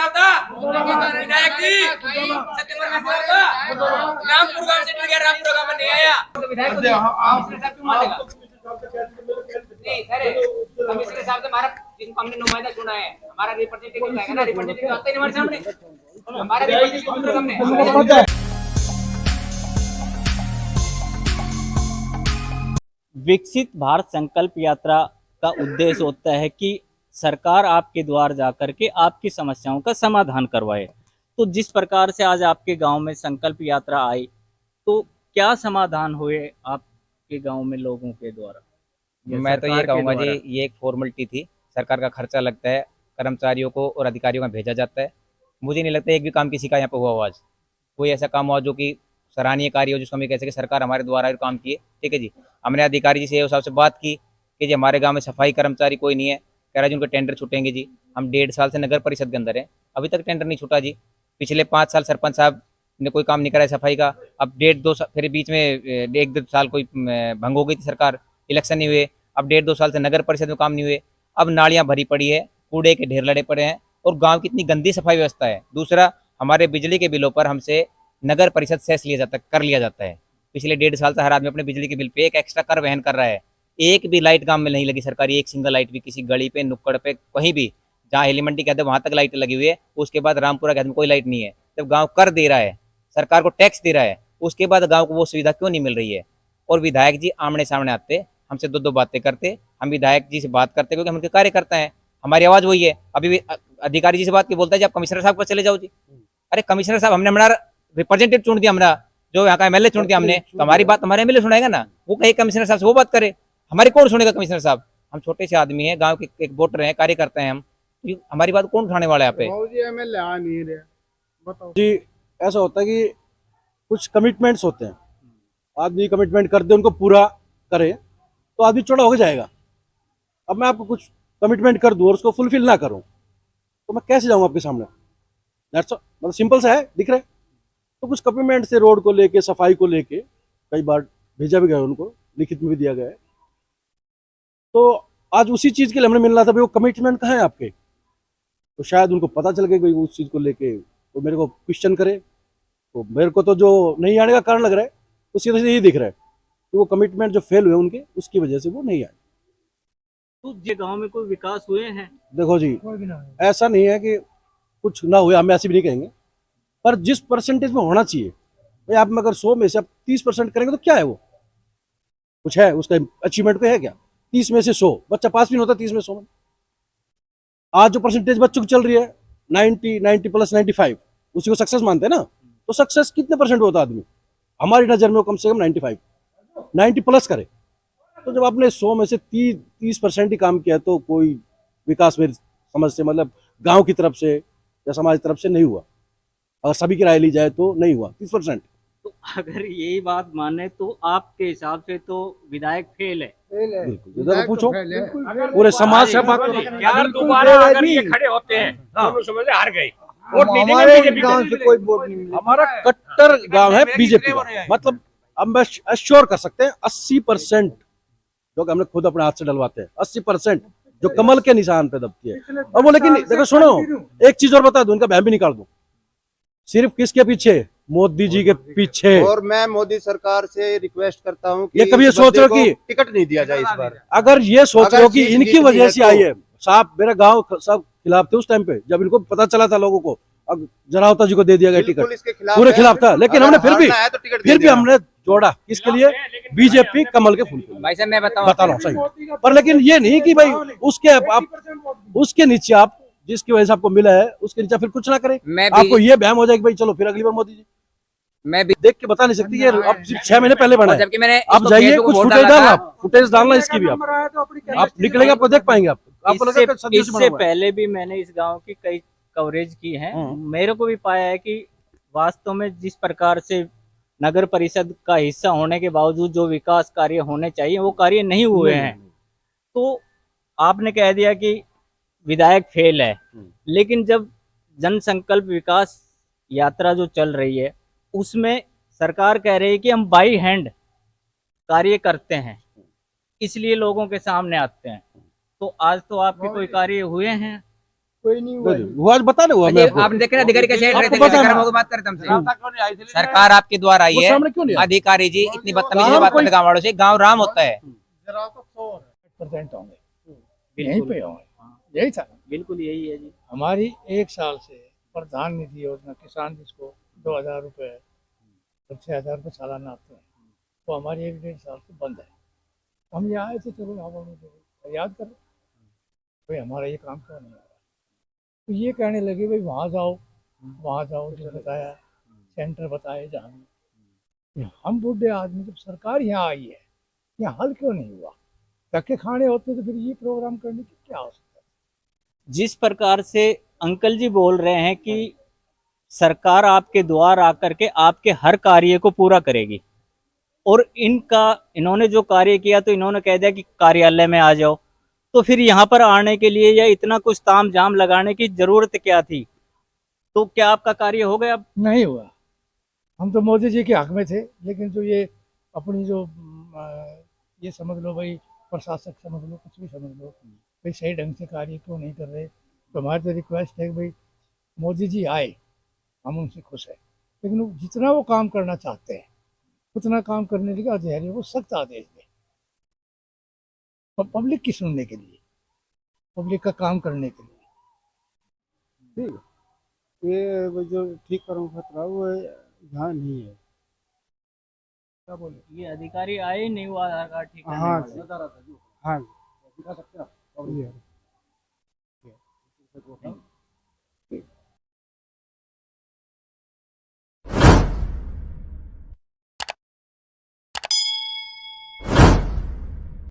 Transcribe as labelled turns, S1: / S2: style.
S1: साहब था विधायक जी, सत्येंद्र साहब था, रामपुर गांव से गया, रामपुर गांव में नहीं आया तो विधायक को साहब क्यों मारेगा? नहीं सर, कमिश्नर साहब से हमारा जिनको हमने नुमाइंदा चुना है, हमारा रिप्रेजेंटेटिव है ना, रिप्रेजेंटेटिव आता ही नहीं हमारे सामने, हमारा रिप्रेजेंटेटिव हमने।
S2: विकसित भारत संकल्प यात्रा का उद्देश्य होता है कि सरकार आपके द्वार जाकर के आपकी समस्याओं का समाधान करवाए। तो जिस प्रकार से आज आपके गांव में संकल्प यात्रा आई, तो क्या समाधान हुए आपके गांव में लोगों के द्वारा?
S3: मैं तो ये कहूँगा जी, ये एक फॉर्मेलिटी थी। सरकार का खर्चा लगता है, कर्मचारियों को और अधिकारियों का भेजा जाता है। मुझे नहीं लगता एक भी काम किसी का यहाँ पे हुआ हो आज, कोई ऐसा काम हुआ जो कि सराहनीय कार्य हो, जिसको हम ये कह सके सरकार हमारे द्वारा काम किए। ठीक है जी, हमने अधिकारी जी से ये हिसाब से बात की कि जी हमारे गाँव में सफाई कर्मचारी कोई नहीं है, कह रहा जी उनके टेंडर छूटेंगे जी। हम 1.5 साल से नगर परिषद के अंदर है, अभी तक टेंडर नहीं छूटा जी। पिछले 5 साल सरपंच साहब ने कोई काम नहीं करा है सफाई का। अब 1.5-2 साल, फिर बीच में 1-2 साल कोई भंग हो गई थी सरकार, इलेक्शन नहीं हुए। अब 1.5-2 साल से नगर परिषद में काम नहीं हुए। अब नालियां भरी पड़ी है, कूड़े के ढेर लड़े पड़े हैं और गांव की इतनी गंदी सफाई व्यवस्था है। दूसरा, हमारे बिजली के बिलों पर हमसे नगर परिषद सेस कर लिया जाता है। पिछले 1.5 साल से हर आदमी अपने बिजली के बिल पे एक एक्स्ट्रा कर वहन कर रहा है। एक भी लाइट गांव में नहीं लगी सरकारी, एक सिंगल लाइट भी किसी गली पे, नुक्कड़ पे, कहीं भी जहाँ हेलीमंडी कहते हैं वहां तक लाइट लगी हुई है। उसके बाद रामपुरा कहते हैं कोई लाइट नहीं है। जब गाँव कर दे रहा है, सरकार को टैक्स दे रहा है, उसके बाद गाँव को वो सुविधा क्यों नहीं मिल रही है? और विधायक जी आमने सामने आते, हमसे 2-2 बातें करते, हम विधायक जी से बात करते क्योंकि हम उनके कार्यकर्ता हैं, हमारी आवाज़ वही है। अभी भी अधिकारी जी से बात की बोलता है जी आप कमिश्नर साहब को चले जाओ जी। अरे कमिश्नर साहब, हमने हमारा रिप्रेजेंटेटिव चुन दिया, हमारा जो यहाँ का एमएलए चुन दिया हमने, तो हमारी बात हमारे एमएलए सुनाएगा ना। वो कहे कमिश्नर साहब से वो बात करे, हमारी कौन सुनेगा कमिश्नर साहब? हम छोटे से आदमी हैं, गाँव के एक वोटर हैं, कार्यकर्ता हैं हम, हमारी बात कौन उठाने वाला है यहाँ पे?
S4: जी ऐसा होता है कि कुछ कमिटमेंट्स होते हैं, आदमी कमिटमेंट कर दे, उनको पूरा करे तो आदमी चौड़ा हो जाएगा। अब मैं आपको कुछ कमिटमेंट कर दूं और उसको फुलफिल ना करूं तो मैं कैसे जाऊं आपके सामने? मतलब सिंपल सा है, दिख रहा है। तो कुछ कमिटमेंट से रोड को लेके, सफाई को लेके कई बार भेजा भी गया, उनको लिखित में भी दिया गया है। तो आज उसी चीज के लिए हमने मिलना था, भाई वो कमिटमेंट कहाँ है आपके? तो शायद उनको पता चल गया भाई उस चीज को लेके तो मेरे को क्वेश्चन करे। तो मेरे को तो जो नहीं आने का कारण लग रहा है तो सीधे सीधे यही दिख रहा है कि वो कमिटमेंट जो फेल हुए उनके, उसकी वजह से वो नहीं आए।
S2: तो ये गांव में कोई विकास हुए हैं?
S4: देखो जी, ऐसा नहीं है कि कुछ ना हुआ, हम ऐसे भी नहीं कहेंगे, पर जिस परसेंटेज में होना चाहिए भाई, आप अगर 100 में से आप 30% करेंगे तो क्या है वो? कुछ है उसका अचीवमेंट को है क्या? 30 में से 100 बच्चा पास भी नहीं होता, 30 में 100 में। आज जो परसेंटेज बच्चों की चल रही है 90 प्लस 95, उसी को सक्सेस मानते हैं ना। तो सक्सेस कितने परसेंट होता है आदमी? हमारी नजर में वो कम से कम 90 प्लस करे। तो जब आपने 100 में से 30% ही काम किया तो कोई विकास मेरी समझ से, मतलब गांव की तरफ से या समाज की तरफ से नहीं हुआ। अगर सभी की राय ली जाए तो नहीं हुआ 30%।
S2: तो अगर यही बात माने तो आपके हिसाब से तो विधायक फेल है।
S4: बिल्कुल, इधर पूछो, पूरे समाज से बात करो।
S1: यार दोबारा अगर ये खड़े होते हैं तो समझ हार गए, वोट नहीं देंगे बीजेपी को।
S4: हमारा कट्टर गांव है बीजेपी का, मतलब अब मैं अश्योर कर सकते हैं 80% जो हमने खुद अपने हाथ से डलवाते हैं, 80% जो कमल के निशान पे दबती है। और वो लेकिन देखो सुनो, एक चीज और बता दूं, इनका बहम भी निकाल दूं। सिर्फ किसके पीछे? मोदी जी के पीछे।
S5: और मैं मोदी सरकार से रिक्वेस्ट करता हूं कि
S4: ये कभी ये सोच रहे हो कि
S5: टिकट नहीं दिया जाए इस बार?
S4: अगर ये सोच रहे हो कि
S5: सीट
S4: इनकी
S5: जीतनी
S4: वजह
S5: है
S4: से
S5: तो-
S4: आई है, साहब मेरा गांव सब खिलाफ थे उस टाइम पे, जब इनको पता चला था लोगों को। अब जनावता जी को दे दिया गया
S5: बिल्कुल
S4: टिकट,
S5: इसके खिलाफ
S4: पूरे
S5: है।
S4: खिलाफ था, लेकिन
S5: अगर
S4: हमने फिर
S5: हारना है तो टिकट दे
S4: भी
S5: देना।
S4: हमने जोड़ा किसके लिए? बीजेपी कमल के फूल के लिए।
S1: भाई साहब मैं
S4: बता रहा हूँ सही, पर लेकिन ये नहीं कि भाई उसके नीचे आप जिसकी वजह से आपको मिला है उसके नीचे फिर कुछ ना करें। आपको ये बहम हो जाए कि भाई चलो फिर अगली बार मोदी जी।
S1: मैं भी
S4: देख के बता नहीं सकती, ये अब सिर्फ 6 महीने पहले बना है।
S1: जबकि मैंने
S4: आप जाइए, कुछ फुटेज डालना इसकी भी, आप निकलेंगे आपको देख पाएंगे। आपको लगा कि सदियों से बना
S2: इससे
S4: हुआ है।
S2: पहले भी मैंने इस गांव की कई कवरेज की है। मेरे को भी पाया है कि वास्तव में जिस प्रकार से नगर परिषद का हिस्सा होने के बावजूद जो विकास कार्य होने चाहिए वो कार्य नहीं हुए हैं। तो आपने कह दिया कि विधायक फेल है, लेकिन जब जन संकल्प विकास यात्रा जो चल रही है उसमें सरकार कह रही है कि हम बाई हैंड कार्य करते हैं, इसलिए लोगों के सामने आते हैं। तो आज तो आपके कोई कार्य हुए हैं?
S6: कोई नहीं हुआ जी।
S4: वो आज बताने हुआ मैं
S1: अजय,
S4: आपको।
S1: आपने देखा ना अधिकारी कैसे
S4: आपको
S1: रहते
S4: पता है
S1: हैं, बात करते हमसे।
S3: सरकार आपके द्वारा आई
S4: वो
S3: है,
S4: सामने क्यों नहीं आया?
S3: अधिकारी जी इतनी बदतमीजी
S4: गाँव
S3: से बात
S4: कोई-
S3: करते गाँव वालों से। गाँव राम होता है।
S6: 100% होंगे, यहीं
S2: बिल्कुल
S6: पे होंगे, यही था।
S2: बिल्कुल यही है जी।
S6: हमारी 1 साल से प्रधानमंत्री योजना किसान जिसको 2,000 रुपये और 6,000 रुपये सालाना आते हैं, वो हमारी 1-1.5 साल से बंद है। हम ये आए थे, चलो हम याद करें भाई हमारा ये काम क्यों नहीं आ रहा। तो ये कहने लगे भाई वहाँ जाओ जो बताया, सेंटर बताए जहाँ। हम बूढ़े आदमी, जब सरकार यहाँ आई है, यहाँ हल क्यों नहीं हुआ? धक्के खाने होते तो फिर ये प्रोग्राम करने की क्या हो सकता है?
S2: जिस प्रकार से अंकल जी बोल रहे हैं कि सरकार आपके द्वार आकर के आपके हर कार्य को पूरा करेगी, और इन्होंने जो कार्य किया तो इन्होंने कह दिया कि कार्यालय में आ जाओ, तो फिर यहाँ पर आने के लिए या इतना कुछ ताम झाम लगाने की जरूरत क्या थी? तो क्या आपका कार्य हो गया?
S6: नहीं हुआ। हम तो मोदी जी के हक में थे, लेकिन जो ये अपनी जो ये समझ लो भाई, प्रशासक समझ लो, कुछ भी समझ लो, भाई सही ढंग से कार्य क्यों नहीं कर रहे। तो हमारी तो रिक्वेस्ट है कि भाई मोदी जी आए, हम उनसे खुश हैं, लेकिन जितना वो काम करना चाहते हैं उतना काम करने के लिए अधिकारियों को सख्त आदेश दें, पब्लिक की सुनने के लिए, पब्लिक का काम करने के लिए।
S5: ये वो जो ठीक करूँ खतरा वो यहाँ नहीं है।
S6: क्या बोले?
S2: ये अधिकारी आए ही नहीं, हुआ आधार कार्ड ठीक करने
S5: हाँ
S2: वाले।
S5: हाँ
S4: दिखा सकते हैं आप?
S5: ये।